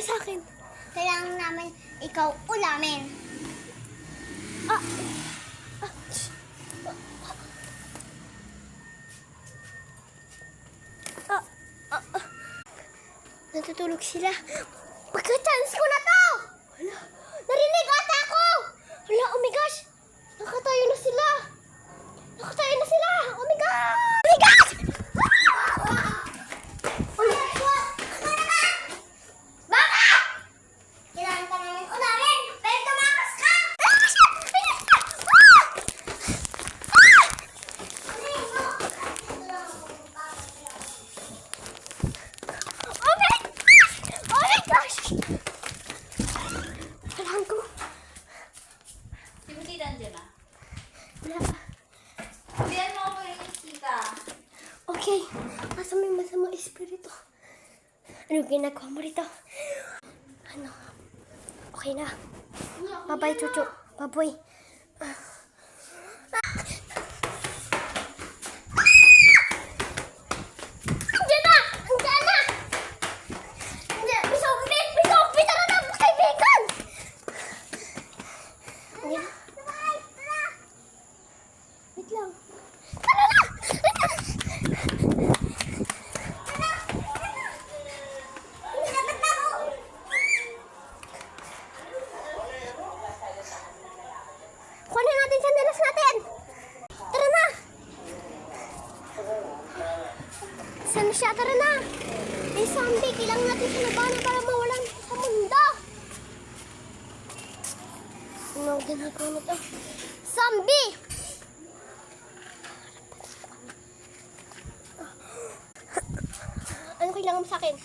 sa akin? Kailangan namin ikaw ulamin. Ah! Natutulog sila. Pagka-chance ko na to! Hala, narinig ata ako! Hala, oh my gosh! Nakatayo na sila! Nakatayo na sila! Oh my gosh! Oh my gosh! Oh my gosh! Bakit? Kailangan ka namin ulamin. Pero tumakas ka! Oh my gosh! Kailangan ko. Si Tita andyan na. Wala pa. Sabihan mo ako yung Tita. Okay. Asa may masamang espiritu? Ano ginagawa mo rito? Ano? Okay na. Bye-bye, Chuchu. Baboy. Andiyan na! Andiyan na! Andiyan! May zombie! May zombie! Tara na! Kaibigan! Andiyan na. Wait lang. Tara na! Kunin natin sandalas natin! Tara na! Saan na siya? Tara na! May zombie! Kailangan natin siya labanan para mawalan sa mundo! Ano ginagawa na to? Zombie! Ano kailangan mo sa akin?